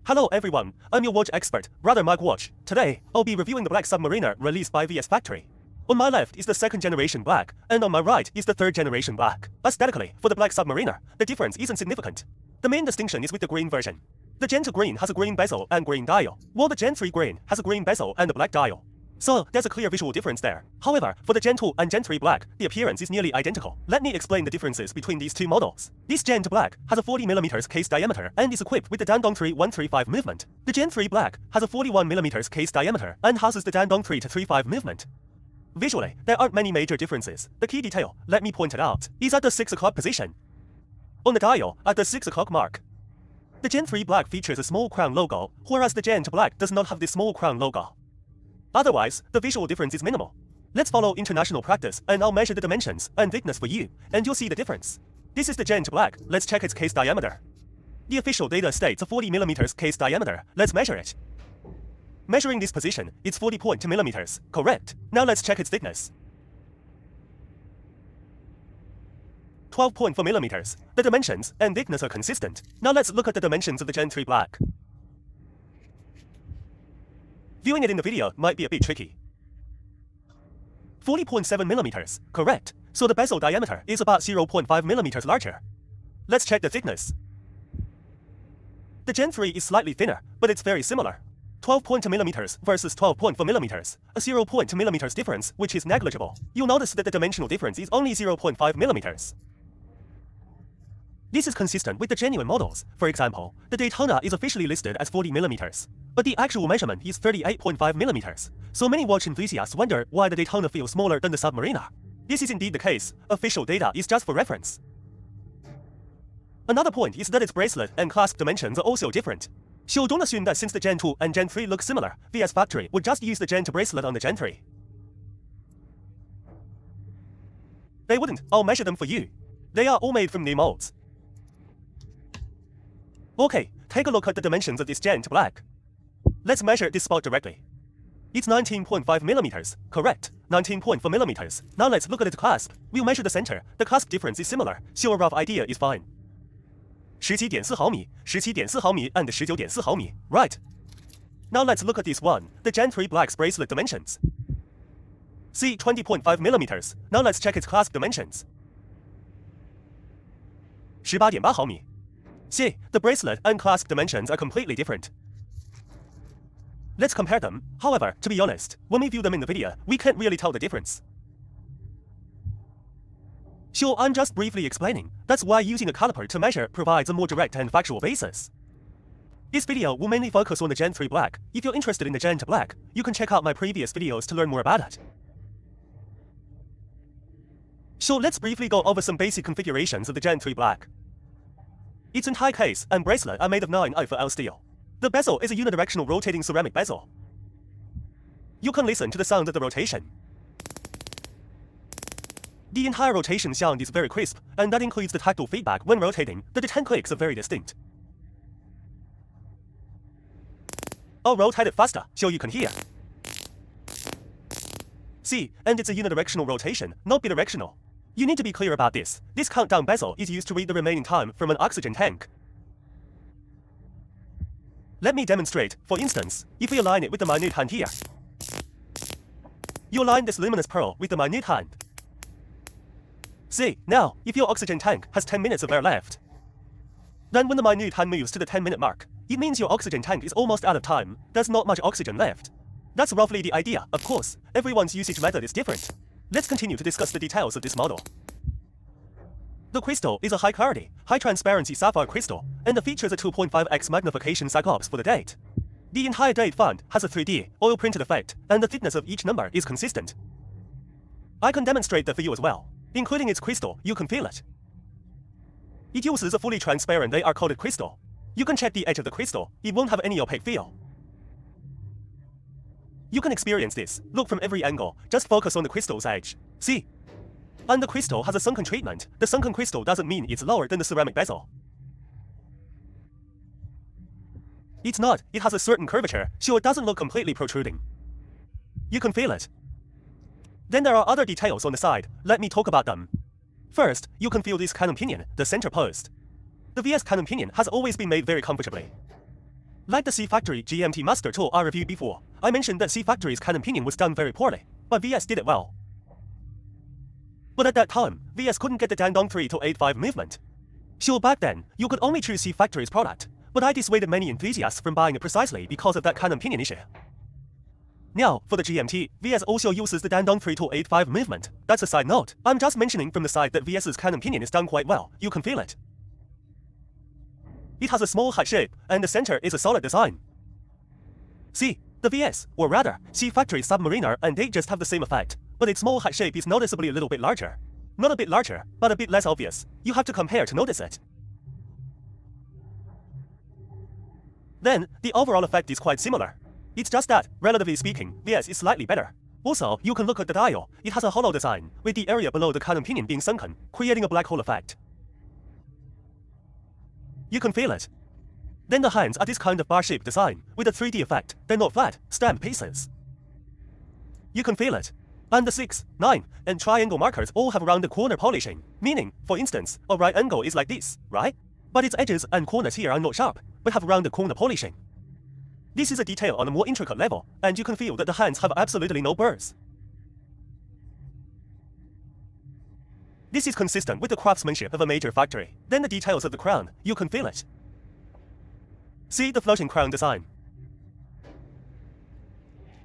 Hello everyone, I'm your watch expert, Brother Mike Watch. Today, I'll be reviewing the Black Submariner released by VS Factory. On my left is the second generation Black, and on my right is the third generation Black. Aesthetically, for the Black Submariner, the difference isn't significant. The main distinction is with the green version. The Gen 2 green has a green bezel and green dial, while the Gen 3 green has a green bezel and a black dial. So, there's a clear visual difference there. However, for the Gen 2 and Gen 3 Black, the appearance is nearly identical. Let me explain the differences between these two models. This Gen 2 Black has a 40mm case diameter and is equipped with the Dandong 3135 movement. The Gen 3 Black has a 41mm case diameter and houses the Dandong 3-35 movement. Visually, there aren't many major differences. The key detail, let me point it out, is at the 6 o'clock position. On the dial, at the 6 o'clock mark. The Gen 3 Black features a small crown logo, whereas the Gen 2 Black does not have this small crown logo. Otherwise, the visual difference is minimal. Let's follow international practice and I'll measure the dimensions and thickness for you, and you'll see the difference. This is the Gen 2 Black, let's check its case diameter. The official data states a 40mm case diameter, let's measure it. Measuring this position, it's 40.2mm, correct. Now let's check its thickness. 12.4mm. The dimensions and thickness are consistent. Now let's look at the dimensions of the Gen 3 Black. Viewing it in the video might be a bit tricky. 40.7mm, correct. So the bezel diameter is about 0.5mm larger. Let's check the thickness. The Gen 3 is slightly thinner, but it's very similar. 12.2mm versus 12.4mm, a 0.2mm difference, which is negligible. You'll notice that the dimensional difference is only 0.5mm. This is consistent with the genuine models. For example, the Daytona is officially listed as 40mm, but the actual measurement is 38.5mm. So many watch enthusiasts wonder why the Daytona feels smaller than the Submariner. This is indeed the case. Official data is just for reference. Another point is that its bracelet and clasp dimensions are also different. So don't assume that since the Gen 2 and Gen 3 look similar, VS Factory would just use the Gen 2 bracelet on the Gen 3. They wouldn't. I'll measure them for you. They are all made from new molds. Okay, take a look at the dimensions of this Gen 2 Black. Let's measure this spot directly. It's 19.5mm, correct, 19.4mm. Now let's look at its clasp. We'll measure the center. The clasp difference is similar, so a rough idea is fine. 17.4 毫米, 17.4毫米 and 19.4毫米, right. Now let's look at this one, the Gen 3 Black's bracelet dimensions. See, 20.5mm. Now let's check its clasp dimensions. 18.8毫米. See, the bracelet and clasp dimensions are completely different. Let's compare them. However, to be honest, when we view them in the video, we can't really tell the difference. So I'm just briefly explaining. That's why using a caliper to measure provides a more direct and factual basis. This video will mainly focus on the Gen 3 Black. If you're interested in the Gen 2 Black, you can check out my previous videos to learn more about it. So let's briefly go over some basic configurations of the Gen 3 Black. Its entire case and bracelet are made of 9i4L steel. The bezel is a unidirectional rotating ceramic bezel. You can listen to the sound of the rotation. The entire rotation sound is very crisp, and that includes the tactile feedback when rotating. The detent clicks are very distinct. I'll rotate it faster so you can hear. See, and it's a unidirectional rotation, not bidirectional. You need to be clear about this. This countdown bezel is used to read the remaining time from an oxygen tank. Let me demonstrate. For instance, if we align it with the minute hand here. You align this luminous pearl with the minute hand. See, now, if your oxygen tank has 10 minutes of air left, then when the minute hand moves to the 10-minute mark, it means your oxygen tank is almost out of time. There's not much oxygen left. That's roughly the idea. Of course, everyone's usage method is different. Let's continue to discuss the details of this model. The crystal is a high-clarity, high-transparency sapphire crystal, and it features a 2.5x magnification cyclops for the date. The entire date font has a 3D, oil-printed effect, and the thickness of each number is consistent. I can demonstrate that for you as well. Including its crystal, you can feel it. It uses a fully transparent AR-coated crystal. You can check the edge of the crystal, it won't have any opaque feel. You can experience this. Look from every angle, just focus on the crystal's edge. See? And the crystal has a sunken treatment. The sunken crystal doesn't mean it's lower than the ceramic bezel. It's not, it has a certain curvature, so it doesn't look completely protruding. You can feel it. Then there are other details on the side. Let me talk about them. First, you can feel this cannon pinion, the center post. The VS cannon pinion has always been made very comfortably. Like the C Factory GMT Master tool I reviewed before, I mentioned that C Factory's Canon pinion was done very poorly, but VS did it well. But at that time, VS couldn't get the Dandong 3 to 85 movement. Sure, back then, you could only choose C Factory's product, but I dissuaded many enthusiasts from buying it precisely because of that Canon pinion issue. Now, for the GMT, VS also uses the Dandong 3 to 85 movement. That's a side note. I'm just mentioning from the side that VS's Canon pinion is done quite well. You can feel it. It has a small head shape, and the center is a solid design. See, the VS, or rather, C Factory Submariner and they just have the same effect, but its small head shape is noticeably a little bit larger. Not a bit larger, but a bit less obvious. You have to compare to notice it. Then, the overall effect is quite similar. It's just that, relatively speaking, VS is slightly better. Also, you can look at the dial. It has a hollow design, with the area below the Canon pinion being sunken, creating a black hole effect. You can feel it. Then the hands are this kind of bar-shaped design, with a 3D effect. They're not flat, stamp pieces. You can feel it. And the 6, 9, and triangle markers all have rounded corner polishing, meaning, for instance, a right angle is like this, right? But its edges and corners here are not sharp, but have rounded corner polishing. This is a detail on a more intricate level, and you can feel that the hands have absolutely no burrs. This is consistent with the craftsmanship of a major factory. Then the details of the crown, you can feel it. See the floating crown design.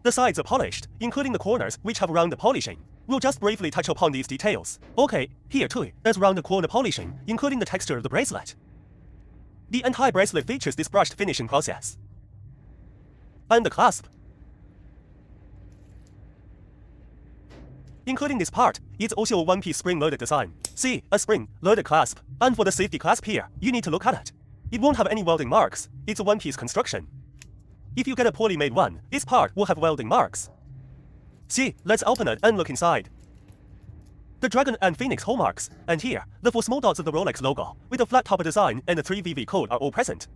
The sides are polished, including the corners, which have rounded polishing. We'll just briefly touch upon these details. Okay, here too, there's rounded corner polishing, including the texture of the bracelet. The entire bracelet features this brushed finishing process. And the clasp. Including this part, it's also a one-piece spring-loaded design. See, a spring-loaded clasp. And for the safety clasp here, you need to look at it. It won't have any welding marks. It's a one-piece construction. If you get a poorly made one, this part will have welding marks. See, let's open it and look inside. The dragon and phoenix hallmarks, and here, the 4 small dots of the Rolex logo, with the flat topper design and the 3VV code are all present.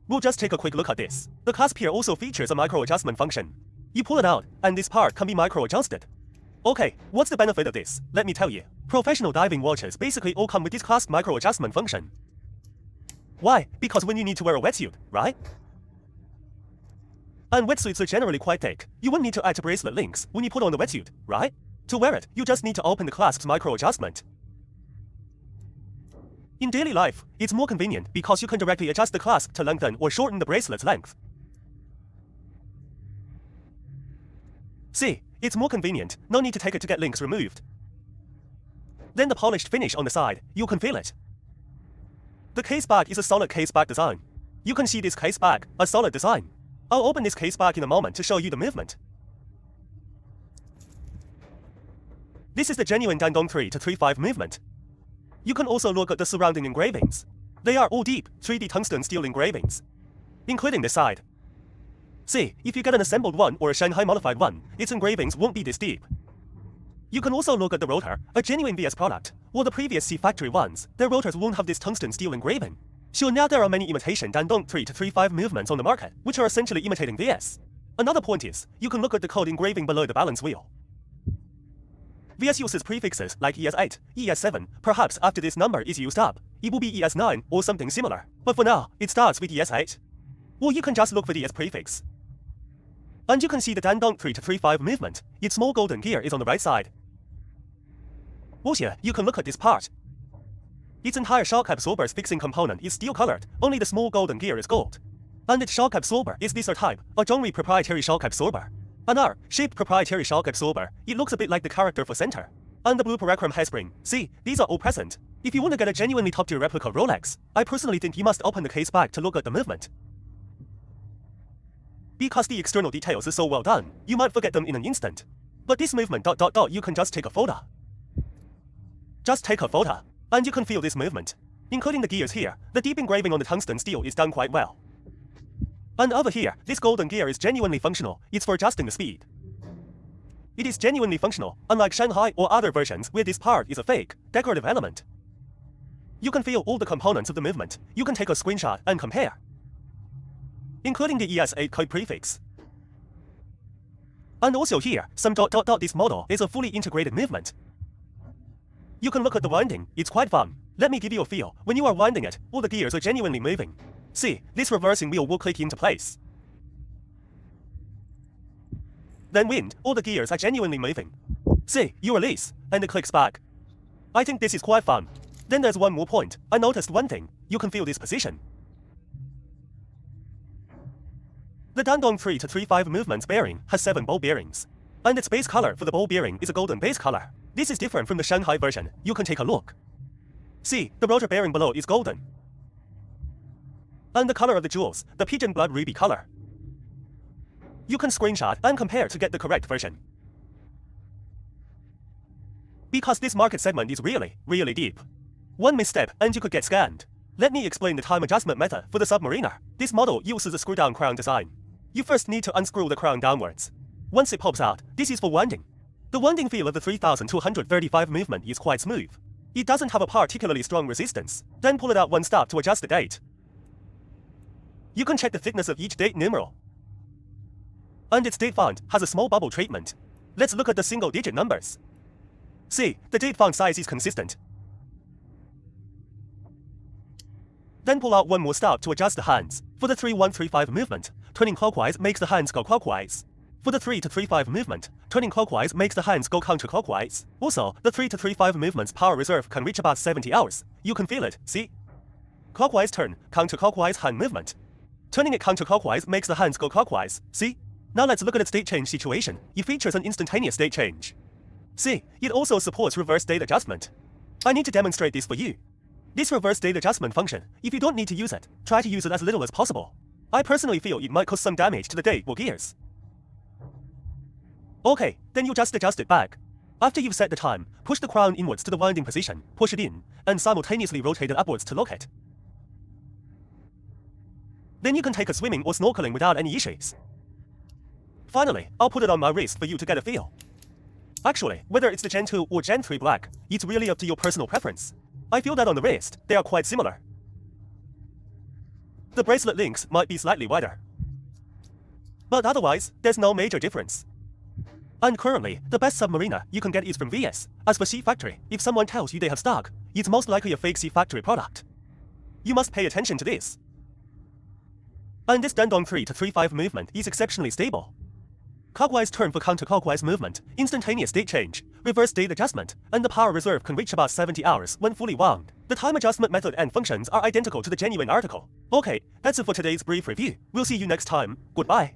We'll just take a quick look at this. The clasp here also features a micro-adjustment function. You pull it out, and this part can be micro-adjusted. Okay, what's the benefit of this? Let me tell you. Professional diving watches basically all come with this clasp micro-adjustment function. Why? Because when you need to wear a wetsuit, right? And wetsuits are generally quite thick. You wouldn't need to add to bracelet links when you put on the wetsuit, right? To wear it, you just need to open the clasp's micro-adjustment. In daily life, it's more convenient because you can directly adjust the clasp to lengthen or shorten the bracelet's length. See, it's more convenient, no need to take it to get links removed. Then the polished finish on the side, you can feel it. The case back is a solid case back design. You can see this case back, a solid design. I'll open this case back in a moment to show you the movement. This is the genuine Dandong 3 to 35 movement. You can also look at the surrounding engravings. They are all deep, 3D tungsten steel engravings, including this side. See, if you get an assembled one or a Shanghai modified one, its engravings won't be this deep. You can also look at the rotor, a genuine VS product, while the previous C Factory ones, their rotors won't have this tungsten steel engraving. Sure, now there are many imitation Dandong 3 to 35 movements on the market, which are essentially imitating VS. Another point is, you can look at the code engraving below the balance wheel. VS uses prefixes like ES8, ES7, perhaps after this number is used up, it will be ES9 or something similar, but for now, it starts with ES8. Or you can just look for the ES prefix. And you can see the Dandong 3 to 35 movement, its small golden gear is on the right side. Also, you can look at this part. Its entire shock absorber's fixing component is steel colored, only the small golden gear is gold. And its shock absorber is this type, a Zhongli proprietary shock absorber. An R-shaped proprietary shock absorber, it looks a bit like the character for center. And the blue Paracram hairspring, see, these are all present. If you want to get a genuinely top-tier replica Rolex, I personally think you must open the case back to look at the movement. Because the external details are so well done, you might forget them in an instant. But this movement ... you can just take a photo. Just take a photo, and you can feel this movement. Including the gears here, the deep engraving on the tungsten steel is done quite well. And over here, this golden gear is genuinely functional, it's for adjusting the speed. It is genuinely functional, unlike Shanghai or other versions where this part is a fake, decorative element. You can feel all the components of the movement, you can take a screenshot and compare. Including the ES8 code prefix. And also here, some ... this model is a fully integrated movement. You can look at the winding, it's quite fun. Let me give you a feel, when you are winding it, all the gears are genuinely moving. See, this reversing wheel will click into place. Then wind, all the gears are genuinely moving. See, you release, and it clicks back. I think this is quite fun. Then there's one more point. I noticed one thing. You can feel this position. The Dandong 3-3-5 movements bearing has 7 ball bearings. And its base color for the ball bearing is a golden base color. This is different from the Shanghai version. You can take a look. See, the rotor bearing below is golden. And the color of the jewels, the pigeon blood ruby color. You can screenshot and compare to get the correct version. Because this market segment is really, really deep. One misstep and you could get scammed. Let me explain the time adjustment method for the Submariner. This model uses a screw-down crown design. You first need to unscrew the crown downwards. Once it pops out, this is for winding. The winding feel of the 3235 movement is quite smooth. It doesn't have a particularly strong resistance. Then pull it out one step to adjust the date. You can check the thickness of each date numeral. And its date font has a small bubble treatment. Let's look at the single-digit numbers. See, the date font size is consistent. Then pull out one more step to adjust the hands. For the 3135 movement, turning clockwise makes the hands go clockwise. For the 3-3-5 movement, turning clockwise makes the hands go counterclockwise. Also, the 3-3-5 movement's power reserve can reach about 70 hours. You can feel it, see? Clockwise turn, counterclockwise hand movement. Turning it counterclockwise makes the hands go clockwise, see? Now let's look at its state change situation. It features an instantaneous state change. See, it also supports reverse date adjustment. I need to demonstrate this for you. This reverse date adjustment function, if you don't need to use it, try to use it as little as possible. I personally feel it might cause some damage to the date or gears. Okay, then you just adjust it back. After you've set the time, push the crown inwards to the winding position, push it in, and simultaneously rotate it upwards to lock it. Then you can take a swimming or snorkeling without any issues. Finally, I'll put it on my wrist for you to get a feel. Actually, whether it's the Gen 2 or Gen 3 black, it's really up to your personal preference. I feel that on the wrist, they are quite similar. The bracelet links might be slightly wider. But otherwise, there's no major difference. And currently, the best Submariner you can get is from VS. As for Sea Factory, if someone tells you they have stock, it's most likely a fake Sea Factory product. You must pay attention to this. And this Dandong 3-3-5 movement is exceptionally stable. Clockwise turn for counterclockwise movement, instantaneous date change, reverse date adjustment, and the power reserve can reach about 70 hours when fully wound. The time adjustment method and functions are identical to the genuine article. Okay, that's it for today's brief review. We'll see you next time. Goodbye.